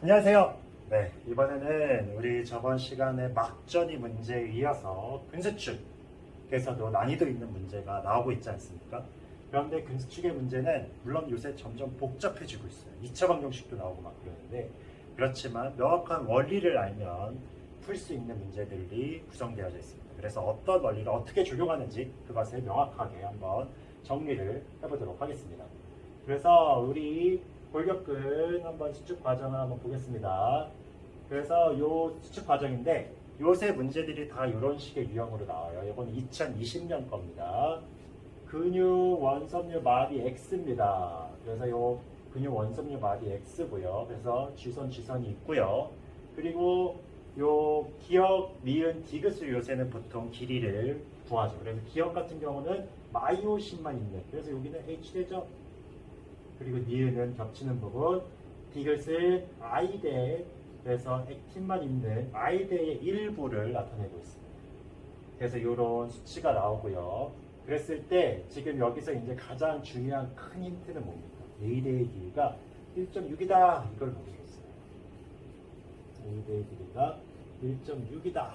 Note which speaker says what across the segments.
Speaker 1: 안녕하세요. 네, 이번에는 우리 저번 시간에 막전이 문제에 이어서 근수축에서도 난이도 있는 문제가 나오고 있지 않습니까? 그런데 근수축의 문제는 물론 요새 점점 복잡해지고 있어요. 2차 방정식도 나오고 막 그러는데 그렇지만 명확한 원리를 알면 풀 수 있는 문제들이 구성되어져 있습니다. 그래서 어떤 원리를 어떻게 적용하는지 그것을 명확하게 한번 정리를 해보도록 하겠습니다. 그래서 우리 골격근 한번 수축 과정을 한번 보겠습니다. 그래서 요 수축 과정인데 요새 문제들이 다 이런 식의 유형으로 나와요. 이건 2020년 겁니다. 근육 원섬유 마디 X입니다. 그래서 요 근육 원섬유 마디 X고요. 그래서 G선이 있고요. 그리고 요 기역, 미은, 디귿을 요새는 보통 길이를 구하죠. 그래서 기역 같은 경우는 마이오신만 있는, 그래서 여기는 H 되죠. 그리고 니은은 겹치는 부분, 디귿은 아이데에서 액틴만 있는 아이데의 일부를 나타내고 있습니다. 그래서 이런 수치가 나오고요. 그랬을 때 지금 여기서 이제 가장 중요한 큰 힌트는 뭡니까? A대의 길이가 1.6이다 이걸 보여줬어요. A대의 길이가 1.6이다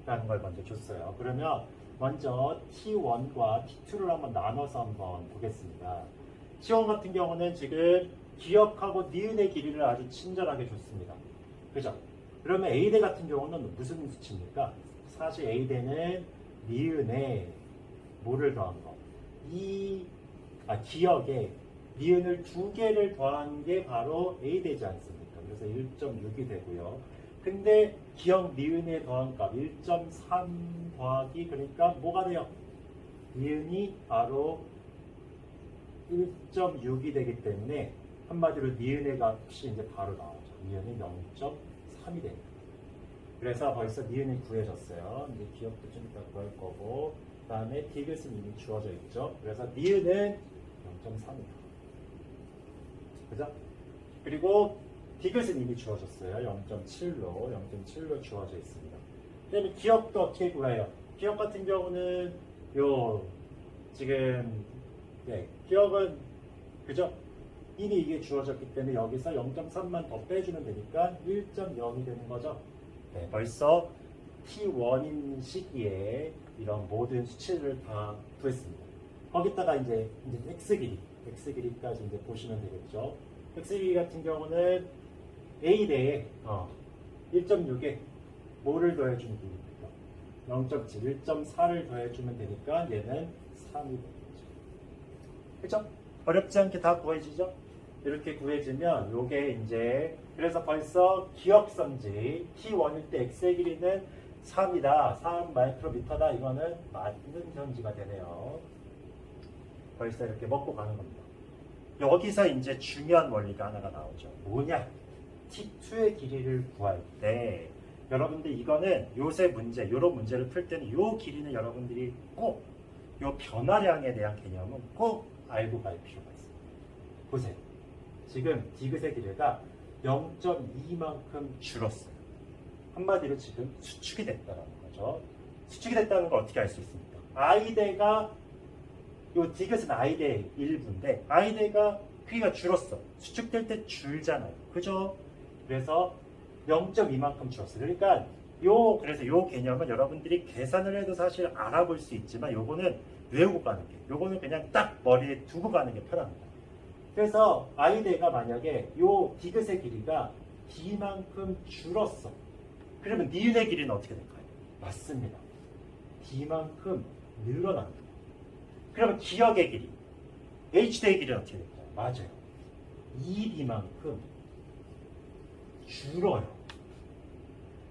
Speaker 1: 라는 걸 먼저 줬어요. 그러면 먼저 T1과 T2를 한번 나눠서 한번 보겠습니다. T1 같은 경우는 지금 기역하고 니은의 길이를 아주 친절하게 줬습니다. 그죠? 그러면 A대 같은 경우는 무슨 수치입니까? 사실 A대는 니은에 뭐를 더한 거? 기역에 니은을 두 개를 더한 게 바로 A대지 않습니까? 그래서 1.6이 되고요. 근데 기역 니은에 더한 값 1.3 더하기 그러니까 뭐가 돼요? 니은이 바로 1.6이 되기 때문에 한마디로 니은의 값이 이제 바로 나오죠. 니은이 0.3이 됩니다. 그래서 벌써 니은이 구해졌어요. 이제 기억도 좀 이따 구할 거고, 그 다음에 디귿은 이미 주어져 있죠. 그래서 니은은 0.3이다. 그죠? 그리고 디귿은 이미 주어졌어요. 0.7로 주어져 있습니다. 그 다음에 기억도 어떻게 구해요? 기억 같은 경우는 지금 기억은 그죠? 이미 이게 주어졌기 때문에 여기서 0.3만 더 빼주면 되니까 1.0이 되는 거죠. 네, 벌써 T1인 시기에 이런 모든 수치를 다 구했습니다. 거기다가 이제 X 길이까지 이제 보시면 되겠죠. X 길이 같은 경우는 A대에 1.6에 뭐를 더해주면 됩니까? 0.7, 1.4를 더해주면 되니까 얘는 3이 됩니다. 그죠? 어렵지 않게 다 구해지죠? 이렇게 구해지면 요게 이제 그래서 벌써 기억선지 T1일 때 X의 길이는 3이다. 3 마이크로미터다. 이거는 맞는 현지가 되네요. 벌써 이렇게 먹고 가는 겁니다. 여기서 이제 중요한 원리가 하나가 나오죠. 뭐냐? T2의 길이를 구할 때 여러분들 이거는 요새 문제, 요런 문제를 풀 때는 요 길이는 여러분들이 꼭 요 변화량에 대한 개념은 꼭 알고 갈 필요가 있습니다. 보세요. 지금 디귿의 길이가 0.2만큼 줄었어요. 한마디로 지금 수축이 됐다는 거죠. 수축이 됐다는 걸 어떻게 알 수 있습니까? 아이대가 요 디귿은 아이대 일부인데 아이대가 크기가 줄었어. 수축될 때 줄잖아요. 그죠? 그래서 0.2만큼 줄었어요. 그러니까 그래서 요 개념은 여러분들이 계산을 해도 사실 알아볼 수 있지만 요거는 외우고 가는 게, 요거는 그냥 딱 머리에 두고 가는 게 편합니다. 그래서 아이대가 만약에 요 디귿의 길이가 D만큼 줄었어. 그러면 니은의 길이는 어떻게 될까요? 맞습니다. D만큼 늘어납니다. 그러면 기역의 길이, H대의 길이는 어떻게 될까요? 맞아요. 2D만큼 줄어요.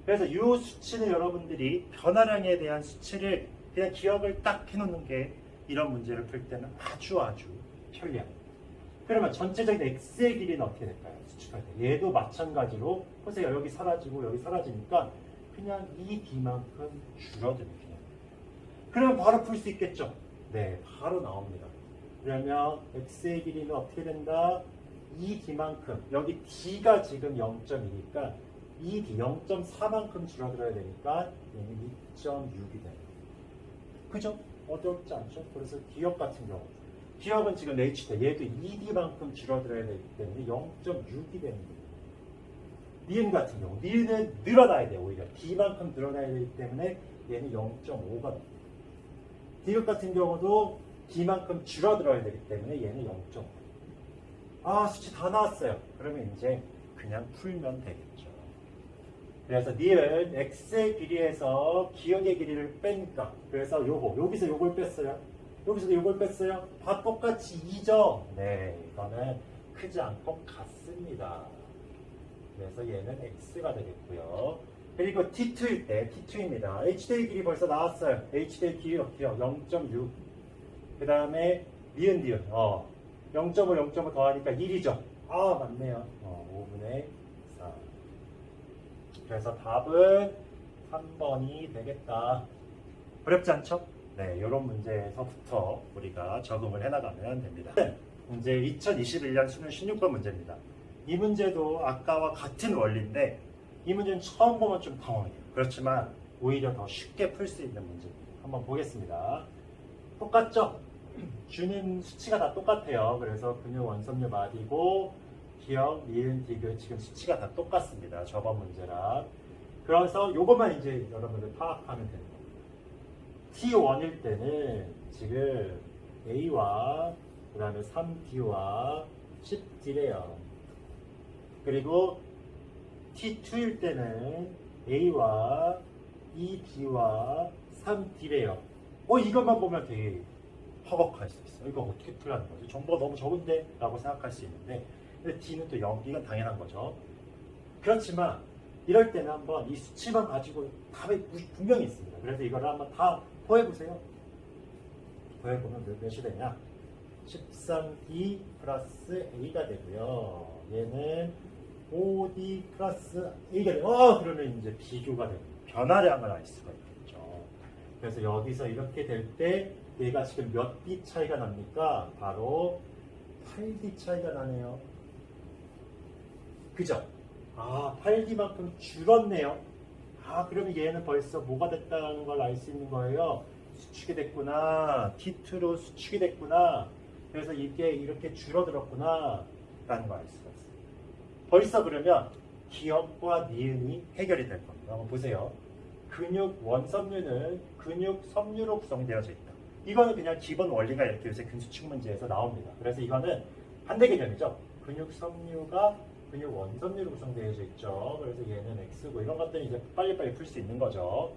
Speaker 1: 그래서 이 수치는 여러분들이 변화량에 대한 수치를 그냥 기억을 딱 해놓는 게 이런 문제를 풀 때는 아주 편리합니다. 그러면 전체적인 X의 길이는 어떻게 될까요? 수축할 때. 얘도 마찬가지로 보세요. 여기 사라지고 여기 사라지니까 그냥 2D만큼 줄어듭니다. 그러면 바로 풀 수 있겠죠? 네, 바로 나옵니다. 그러면 X의 길이는 어떻게 된다? 2D만큼, 여기 D가 지금 0.2니까 2D 0.4만큼 줄어들어야 되니까 얘는 2.6이 됩니다. 그죠? 어렵지 않죠? 그래서 기억 같은 경우 기억은 지금 H대, 얘도 2D만큼 줄어들어야 되기 때문에 0.6이 되는 거예요. 니은 같은 경우 니은은 늘어나야 돼요. 오히려 D만큼 늘어나야 되기 때문에 얘는 0.5가 됩니다. 디귿 같은 경우도 D만큼 줄어들어야 되기 때문에 얘는 0.5. 아, 수치 다 나왔어요. 그러면 이제 그냥 풀면 되겠죠. 그래서 니은 x의 길이에서 기억의 길이를 뺀까. 그래서 여기서 요걸 뺐어요. 여기서도 요걸 뺐어요. 다 똑같이 2죠. 네, 이거는 크지 않고 같습니다. 그래서 얘는 x가 되겠고요. 그리고 t2일 때 t2입니다. h대의 길이 벌써 나왔어요. h대의 길이 어때요? 0.6. 그 다음에 니은 0.5 0.5 더하니까 1이죠. 아, 맞네요. 5분의 4. 그래서 답은 3번이 되겠다. 어렵지 않죠? 네, 이런 문제에서부터 우리가 적응을 해나가면 됩니다. 이제 2021년 수능 16번 문제입니다. 이 문제도 아까와 같은 원리인데 이 문제는 처음 보면 좀 당황해요. 그렇지만 오히려 더 쉽게 풀 수 있는 문제입니다. 한번 보겠습니다. 똑같죠? 주는 수치가 다 똑같아요. 그래서 근육 원섬유 마디고 기억, 니은, 디귿 지금 수치가 다 똑같습니다. 저번 문제랑. 그래서 이것만 이제 여러분들 파악하면 되는 겁니다. T1일 때는 지금 A와 그 다음에 3D와 10D래요. 그리고 T2일 때는 A와 2D와 3D래요. 이것만 보면 되게 허걱할 수 있어요. 이거 어떻게 풀라는 거지? 정보가 너무 적은데? 라고 생각할 수 있는데 근데 D는 또 0, 이건 당연한 거죠. 그렇지만 이럴 때는 한번 이 수치만 가지고 답이 분명히 있습니다. 그래서 이거를 한번 다 더해보세요. 더해보면 몇이 되냐? 13D 플러스 A가 되고요. 얘는 5D 플러스 A가 돼요. 그러면 이제 비교가 됩니다. 변화량을 알 수가 있겠죠. 그래서 여기서 이렇게 될 때 얘가 지금 몇 D 차이가 납니까? 바로 8D 차이가 나네요. 그죠? 8D만큼 줄었네요. 그러면 얘는 벌써 뭐가 됐다는 걸 알 수 있는 거예요. 수축이 됐구나. T2로 수축이 됐구나. 그래서 이게 이렇게 줄어들었구나. 라는 걸 알 수가 있어요. 벌써 그러면 기억과 니은이 해결이 될 겁니다. 한번 보세요. 근육 원섬유는 근육 섬유로 구성되어져 있다. 이거는 그냥 기본 원리가 이렇게 요새 근수축 문제에서 나옵니다. 그래서 이거는 반대 개념이죠. 근육 섬유가 근육 원섬유로 구성되어져 있죠. 그래서 얘는 X고 이런 것들은 이제 빨리빨리 풀 수 있는 거죠.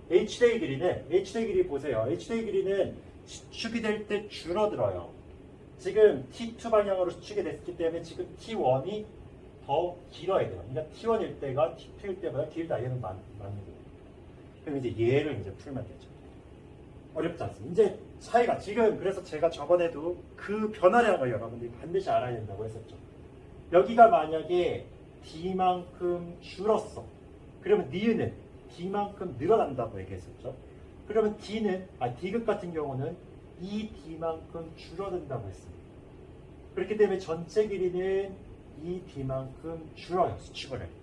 Speaker 1: H대의 길이 보세요. H대의 길이는 수축이 될 때 줄어들어요. 지금 T2 방향으로 수축이 됐기 때문에 지금 T1이 더 길어야 돼요. 그러니까 T1일 때가 T2일 때보다 길다. 얘는 맞는 거예요. 그럼 이제 얘를 이제 풀면 되죠. 어렵지 않습니다. 이제 차이가 지금 그래서 제가 저번에도 그 변화량을 여러분들이 반드시 알아야 된다고 했었죠. 여기가 만약에 D만큼 줄었어. 그러면 니은은 D만큼 늘어난다고 얘기했었죠. 그러면 디귿 같은 경우는 이 D만큼 줄어든다고 했습니다. 그렇기 때문에 전체 길이는 이 D만큼 줄어요. 수축을 할 때.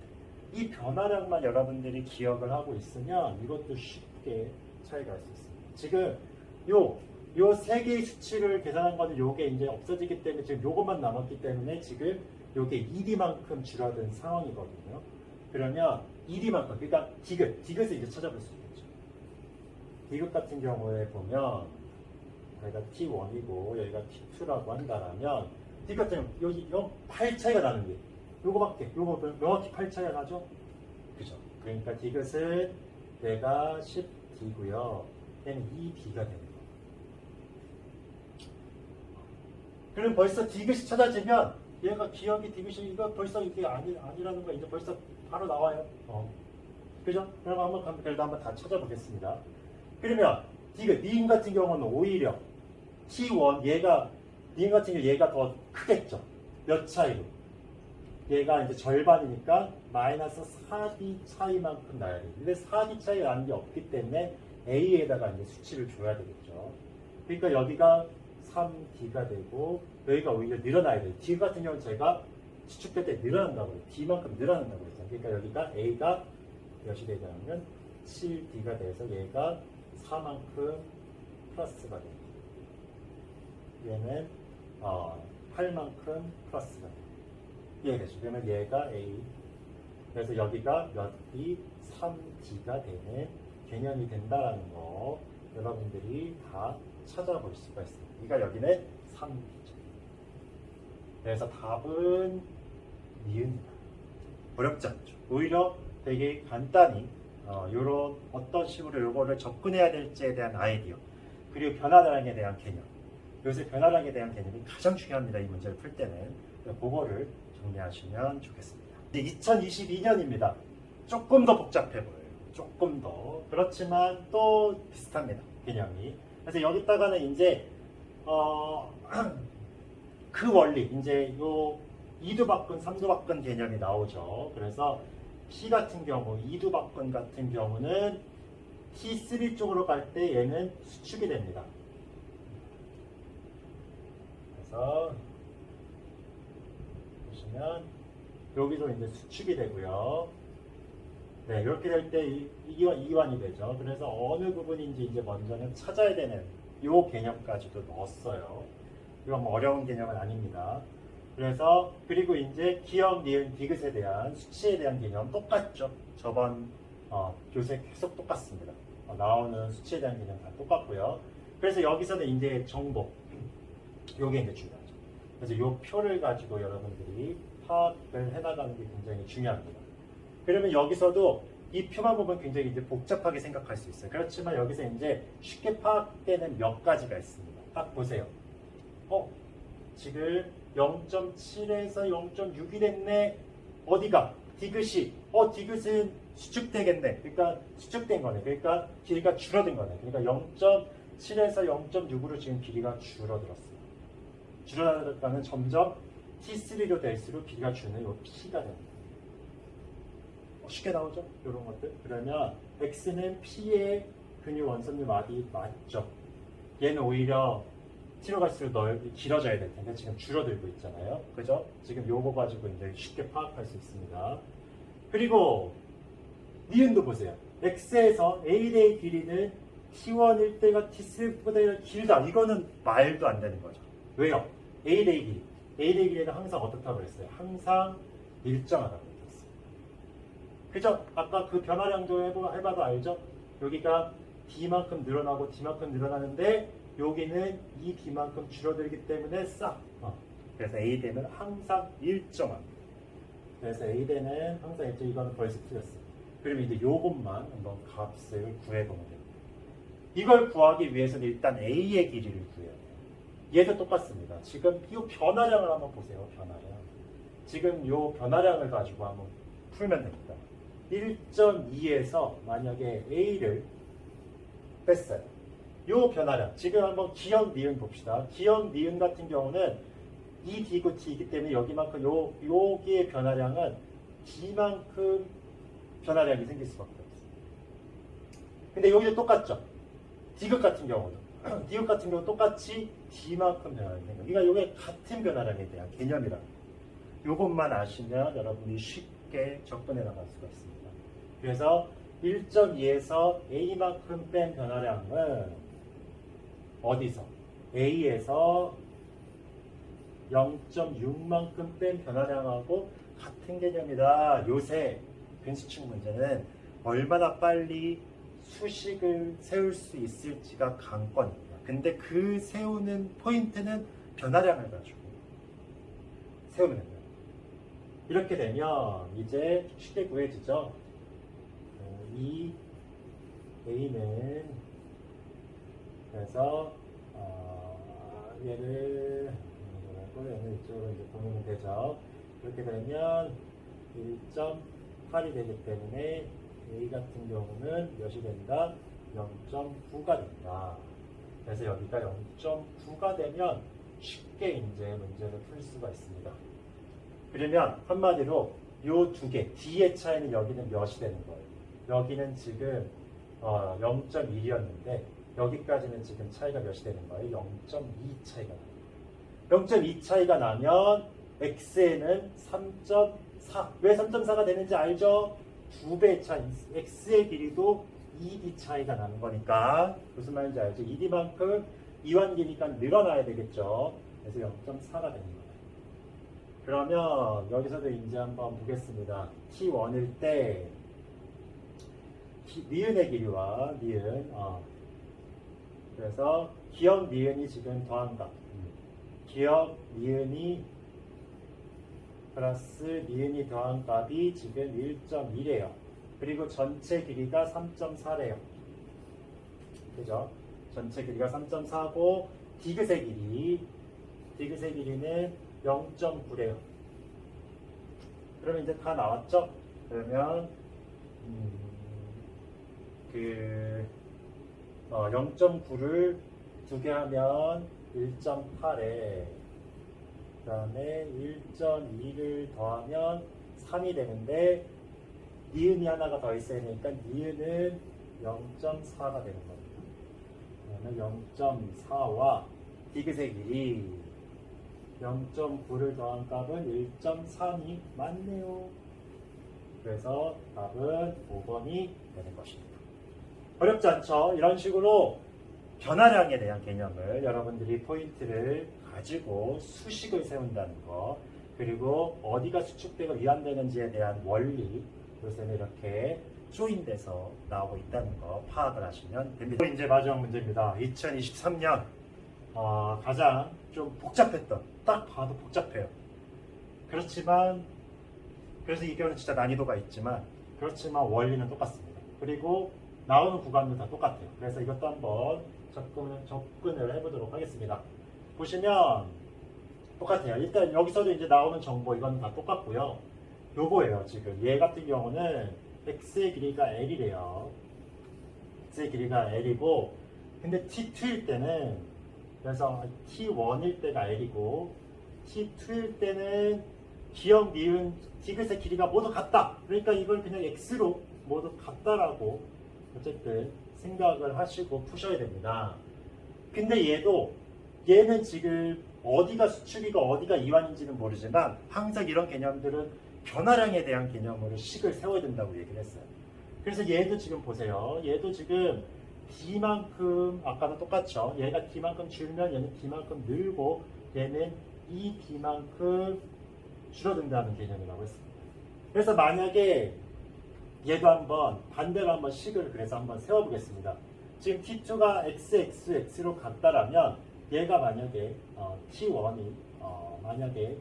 Speaker 1: 이 변화량만 여러분들이 기억을 하고 있으면 이것도 쉽게 차이가 날 수 있습니다. 지금 요 세 개의 수치를 계산한 거는 요게 이제 없어지기 때문에 지금 요것만 남았기 때문에 지금 요게 2D만큼 줄어든 상황이거든요. 그러면 2D만큼, 그러니까 디귿을 이제 찾아볼 수 있겠죠. 디귿 같은 경우에 보면 여기가 T1이고 여기가 T2라고 한다면 디귿 같은 경우 여기 8 차이가 나는 게 요거밖에, 요거 명확히 8 차이가 나죠? 그죠? 그러니까 디귿은 얘가 10D고요. 얘는 2D가 되는 거예요. 그럼 벌써 디귿이 찾아지면 얘가 기억이 디귿이 이거 벌써 이게 아니라는 거 이제 벌써 바로 나와요. 그죠? 그럼 그래도 한번 다 찾아보겠습니다. 그러면 디귿, 니은 같은 경우는 오히려 T1 니은 같은 경우 얘가 더 크겠죠. 몇 차이로? 얘가 이제 절반이니까 마이너스 4D 차이만큼 나야 돼요. 근데 4D 차이가 나는 게 없기 때문에 A에다가 이제 수치를 줘야 되겠죠. 그러니까 여기가 3D가 되고 여기가 오히려 늘어나야 돼요. D 같은 경우는 제가 수축될 때 늘어난다고 해요. D만큼 늘어난다고 했어요. 그러니까 여기가 A가 몇이 되냐면 7D가 돼서 얘가 4만큼 플러스가 돼요. 얘는 8만큼 플러스가 돼요. 이해되죠? 그러면 얘가 A, 그래서 여기가 몇 D, 3D가 되는 개념이 된다라는 거 여러분들이 다 찾아볼 수가 있습니다. 그러니까 여기는 3D죠. 그래서 답은 니은이다. 어렵지 않죠. 오히려 되게 간단히 요런 어떤 식으로 요거를 접근해야 될지에 대한 아이디어, 그리고 변화량에 대한 개념, 요새 변화량에 대한 개념이 가장 중요합니다. 이 문제를 풀 때는. 그거를 정리하시면 좋겠습니다. 이제 2022년입니다. 조금 더 복잡해 보여요. 조금 더. 그렇지만 또 비슷합니다. 개념이. 그래서 여기다가는 이제 그 원리, 이제 요 2두박근, 3두박근 개념이 나오죠. 그래서 P 같은 경우, 2두박근 같은 경우는 T3 쪽으로 갈 때 얘는 수축이 됩니다. 그래서 보시면 여기도 이제 수축이 되고요. 네, 이렇게 될 때 이완이 되죠. 그래서 어느 부분인지 이제 먼저는 찾아야 되는 요 개념까지도 넣었어요. 이건 뭐 어려운 개념은 아닙니다. 그래서 그리고 이제 기억, 니은, 디귿에 대한 수치에 대한 개념 똑같죠. 저번 교재 계속 똑같습니다. 나오는 수치에 대한 개념 다 똑같고요. 그래서 여기서는 이제 정보, 요게 이제 중요하죠. 그래서 요 표를 가지고 여러분들이 파악을 해나가는 게 굉장히 중요합니다. 그러면 여기서도 이 표만 보면 굉장히 이제 복잡하게 생각할 수 있어요. 그렇지만 여기서 이제 쉽게 파악되는 몇 가지가 있습니다. 딱 보세요. 지금 0.7에서 0.6이 됐네. 어디가? 디귿이. 디귿은 수축되겠네. 그러니까 수축된 거네. 그러니까 길이가 줄어든 거네. 그러니까 0.7에서 0.6으로 지금 길이가 줄어들었어요. 줄어들었다는 점점 T3로 될수록 길이가 주는 요 P가 됩니다. 쉽게 나오죠? 이런 것들. 그러면 X는 P의 근육 원섬유 마디 맞죠? 얘는 오히려 T로 갈수록 길어져야 될 텐데 지금 줄어들고 있잖아요. 그죠? 지금 요거 가지고 이제 쉽게 파악할 수 있습니다. 그리고 니은도 보세요. X에서 A의 길이는 T1일 때가 T3보다 길다. 이거는 말도 안 되는 거죠. 왜요? A의 길이. A의 길이는 항상 어떻다고 그랬어요? 항상 일정하다고 그랬어요. 그죠? 아까 그 변화량도 해봐도 알죠? 여기가 D만큼 늘어나고 D만큼 늘어나는데 여기는 이 D만큼 줄어들기 때문에 싹. 그래서 A대는 항상 일정합니다. 그래서 A대는 항상 일정. 이거는 벌써 틀렸어요. 그러면 이제 요것만 한번 값을 구해보면 됩니다. 이걸 구하기 위해서는 일단 A의 길이를 구해야 돼요. 얘도 똑같습니다. 지금 이 변화량을 한번 보세요. 변화량. 지금 이 변화량을 가지고 한번 풀면 됩니다. 1.2에서 만약에 A를 뺐어요. 이 변화량. 지금 한번 기억, 니은 봅시다. 기억, 니은 같은 경우는 이 D고 T이기 때문에 여기만큼 여기의 변화량은 D만큼 변화량이 생길 수밖에 없어요. 근데 여기도 똑같죠. 디귿 같은 경우도. 디귿 같은 경우 똑같이 D만큼 변화량이 생겨요. 그러니까 이게 같은 변화량에 대한 개념이라. 이것만 아시면 여러분이 쉽게 접근해 나갈 수가 있습니다. 그래서 1.2에서 A만큼 뺀 변화량은 어디서? A에서 0.6만큼 뺀 변화량하고 같은 개념이다. 요새 근수축 문제는 얼마나 빨리 수식을 세울 수 있을지가 관건입니다. 근데 그 세우는 포인트는 변화량을 가지고 세우면 됩니다. 이렇게 되면 이제 쉽게 구해지죠. 이 A는 그래서 얘를 이쪽으로 이제 보내면 되죠. 이렇게 되면 1.8이 되기 때문에 A 같은 경우는 몇이 된다? 0.9가 된다. 그래서 여기가 0.9가 되면 쉽게 이제 문제를 풀 수가 있습니다. 그러면 한마디로 이 두 개, D의 차이는 여기는 몇이 되는 거예요? 여기는 지금 0.1이었는데 여기까지는 지금 차이가 몇이 되는 거예요? 0.2 차이가 나요. 0.2 차이가 나면 X에는 3.4. 왜 3.4가 되는지 알죠? 2배 차이. X의 길이도 2D 차이가 나는 거니까. 무슨 말인지 알죠? 2D만큼 이완 길이가 늘어나야 되겠죠. 그래서 0.4가 되는 거예요. 그러면 여기서도 이제 한번 보겠습니다. T1일 때 니은의 길이와 니은 그래서 기억 니은이 지금 더한 값 기억 니은이 플러스 니은이 더한 값이 지금 1.1이에요. 그리고 전체 길이가 3.4래요. 그죠? 전체 길이가 3.4고 디귿의 길이는 0.9래요. 그러면 이제 다 나왔죠? 그러면 0.9를 두 개 하면 1.8에 그 다음에 1.2를 더하면 3이 되는데 니은이 하나가 더 있어야 되니까 니은은 0.4가 되는 겁니다. 그러면 0.4와 디귿의 길이 0.9를 더한 값은 1.3이 맞네요. 그래서 답은 5번이 되는 것입니다. 어렵지 않죠? 이런 식으로 변화량에 대한 개념을 여러분들이 포인트를 가지고 수식을 세운다는 거, 그리고 어디가 수축되고 위안되는지에 대한 원리, 요새는 이렇게 조인돼서 나오고 있다는 거 파악을 하시면 됩니다. 이제 마지막 문제입니다. 2023년 가장 좀 복잡했던, 딱 봐도 복잡해요. 그렇지만 그래서 이 경우는 진짜 난이도가 있지만 그렇지만 원리는 똑같습니다. 그리고 나오는 구간도 다 똑같아요. 그래서 이것도 한번 접근을 해보도록 하겠습니다. 보시면 똑같아요. 일단 여기서도 이제 나오는 정보 이건 다 똑같고요. 요거예요. 지금 얘 같은 경우는 x의 길이가 l이래요. x의 길이가 l이고 근데 t2일 때는 그래서 t1일 때가 l이고 t2일 때는 기억, 니은, 디귿의 길이가 모두 같다. 그러니까 이걸 그냥 x로 모두 같다라고 어쨌든 생각을 하시고 푸셔야 됩니다. 근데 얘는 지금 어디가 수축이고 어디가 이완인지는 모르지만 항상 이런 개념들은 변화량에 대한 개념으로 식을 세워야 된다고 얘기를 했어요. 그래서 얘도 지금 보세요. 얘도 지금 D만큼 아까는 똑같죠. 얘가 D만큼 줄면 얘는 D만큼 늘고 얘는 이 D만큼 줄어든다는 개념이라고 했습니다. 그래서 만약에 얘도 한번 반대로 한번 식을 그래서 한번 세워보겠습니다. 지금 T2가 x로 같다라면 얘가 만약에 T1이 만약에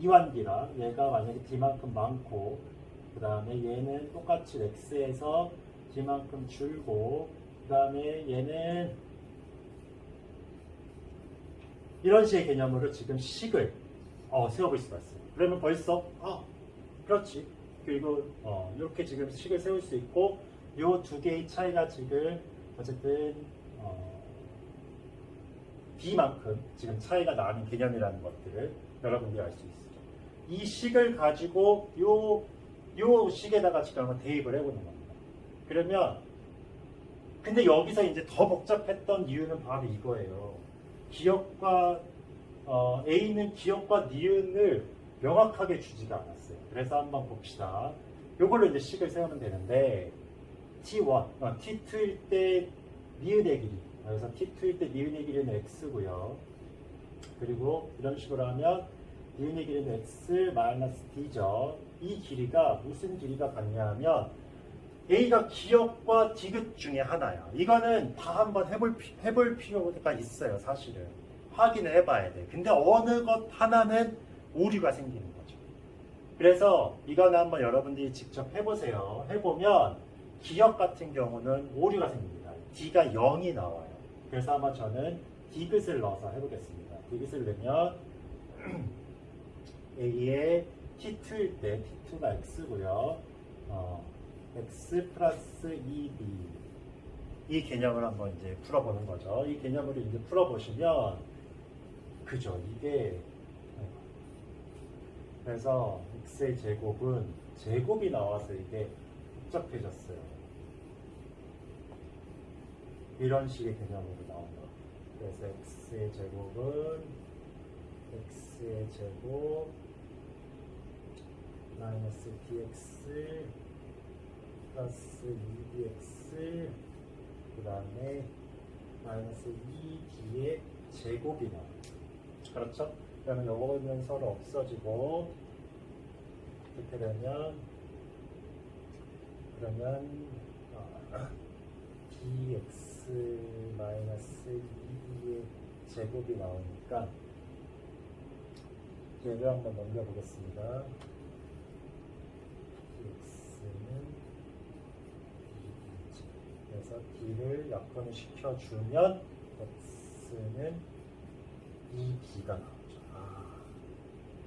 Speaker 1: 이완기라 얘가 만약에 D만큼 많고 그 다음에 얘는 똑같이 x에서 D만큼 줄고 그 다음에 얘는 이런 식의 개념으로 지금 식을 세워볼 수가 있어요. 그러면 벌써 그렇지. 그리고 이렇게 지금 식을 세울 수 있고 요 두 개의 차이가 지금 어쨌든 D만큼 지금 차이가 나는 개념이라는 것들을 여러분들이 알 수 있죠. 이 식을 가지고 요 식에다가 지금 한번 대입을 해보는 겁니다. 그러면 근데 여기서 이제 더 복잡했던 이유는 바로 이거예요. 기억과 A는 기억과 니은을 명확하게 주지가 않았어요. 그래서 한번 봅시다. 요걸로 이제 식을 세우면 되는데 T1, T2일 때 니은의 길이 그래서 T2일 때 니은의 길이는 X고요. 그리고 이런 식으로 하면 니은의 길이는 X 마이너스 D죠. 이 길이가 무슨 길이가 같냐 하면 A가 기억과 디귿 중에 하나야. 이거는 다 한번 해볼 필요가 있어요. 사실은 확인을 해봐야 돼. 근데 어느 것 하나는 오류가 생기는 거죠. 그래서 이거는 한번 여러분들이 직접 해보세요. 해보면 기억 같은 경우는 오류가 생깁니다. D가 0이 나와요. 그래서 아마 저는 디귿을 넣어서 해보겠습니다. 디귿을 넣으면 A의 T2일 때 T2가 X고요. X 플러스 2B 이 개념을 한번 이제 풀어보는 거죠. 이 개념을 이제 풀어보시면 그죠. 이게 그래서 X의 제곱은 제곱이 나와서 이게 복잡해졌어요. 이런 식의 개념으로 나온다. 그래서 X의 제곱은 X의 제곱 마이너스 DX 플러스 2dx 그 다음에 마이너스 2d의 제곱이 나와요. 그렇죠? 그러면 요거는 서로 없어지고 이렇게 되면 그러면 bx-2의 제곱이 나오니까 얘를 한번 넘겨보겠습니다. bx는 그래서 d를 약분을 시켜주면 x는 2d가 나오죠.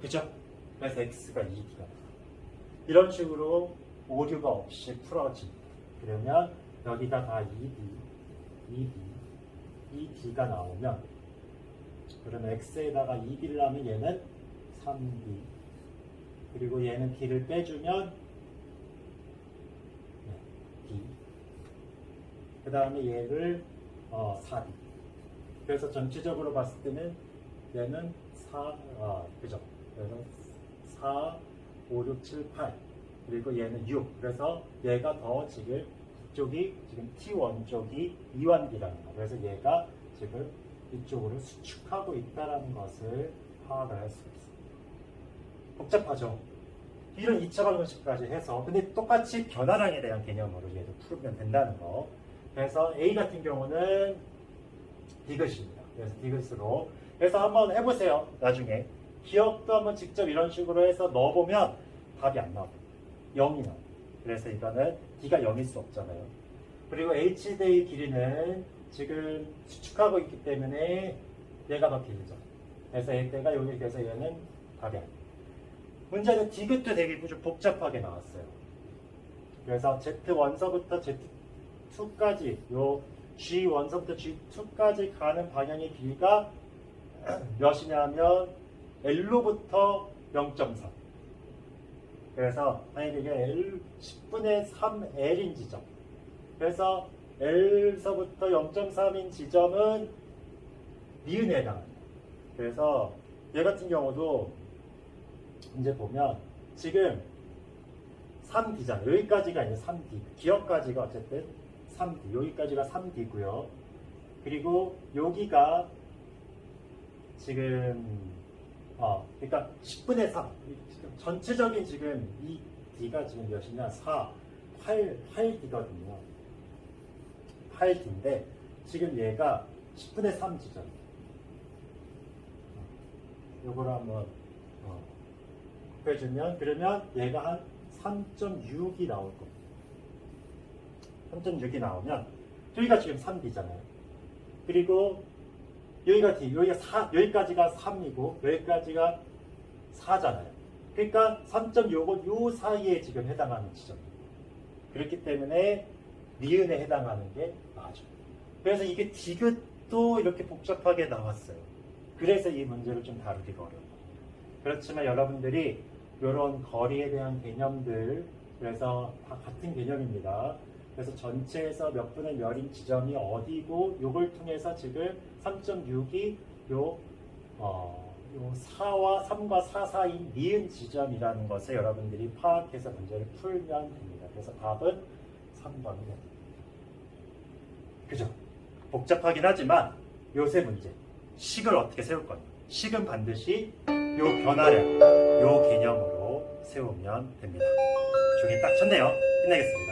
Speaker 1: 그죠? 그래서 x가 2d가 나와요. 이런 식으로 오류가 없이 풀어집니다. 그러면 여기다 다 2d, 2d가 나오면 그러면 x에다가 2d를 하면 얘는 3d 그리고 얘는 d를 빼주면 d 그 다음에 얘를 4d 그래서 전체적으로 봤을 때는 얘는 4, 그죠? 그래서 4, 5, 6, 7, 8 그리고 얘는 6 그래서 얘가 더 지금 이쪽이 지금 T1 쪽이 이완기라는 거 그래서 얘가 지금 이쪽으로 수축하고 있다는 것을 파악을 할 수 있습니다. 복잡하죠? 이런 2차 방정식까지 해서 근데 똑같이 변화량에 대한 개념으로 얘도 풀면 된다는 거 그래서 A 같은 경우는 디귿입니다. 그래서 디귿으로 그래서 한번 해보세요. 나중에 기억도 한번 직접 이런 식으로 해서 넣어보면 답이 안 나와요. 0이 나와요. 그래서 이거는 D가 0일 수 없잖아요. 그리고 HD의 길이는 지금 수축하고 있기 때문에 얘가 더 길죠. 그래서 얘가 여기 그래서 얘는 답이 아니에요. 문제는 디귿도 되게 좀 복잡하게 나왔어요. 그래서 Z1서부터 Z2까지 요 G1서부터 G2까지 가는 방향의 길이가 몇이냐면 L로부터 0.3 그래서 만약에 이게 L 10분의 3L인 지점 그래서 L서부터 0.3인 지점은 니은에 해당합니다. 그래서 얘 같은 경우도 이제 보면 지금 3D잖아요. 여기까지가 이제 3D 기억까지가 어쨌든 3D 여기까지가 3D고요. 그리고 여기가 지금 그러니까 10분의 3 전체적인 지금 이 D가 지금 몇이냐 8D거든요 8D인데 지금 얘가 10분의 3 지점이에요. 요거를 한번 곱해주면 그러면 얘가 한 3.6이 나올 겁니다. 3.6이 나오면 여기가 지금 3D잖아요. 그리고 여기가 D, 여기까지가 3이고 여기까지가 4잖아요. 그러니까 3.6은 요 사이에 지금 해당하는 지점입니다. 그렇기 때문에 니은에 해당하는 게 맞아요. 그래서 이게 디귿도 이렇게 복잡하게 나왔어요. 그래서 이 문제를 좀 다루기가 어려워요. 그렇지만 여러분들이 이런 거리에 대한 개념들 그래서 다 같은 개념입니다. 그래서 전체에서 몇 분의 몇인 지점이 어디고 요걸 통해서 지금 3.6이 요 4와 3과 4 사이인 니은 지점이라는 것을 여러분들이 파악해서 문제를 풀면 됩니다. 그래서 답은 3번이 됩니다. 그죠? 복잡하긴 하지만 요새 문제 식을 어떻게 세울 거냐 식은 반드시 요 변화량 요 개념으로 세우면 됩니다. 종이 딱 쳤네요. 끝내겠습니다.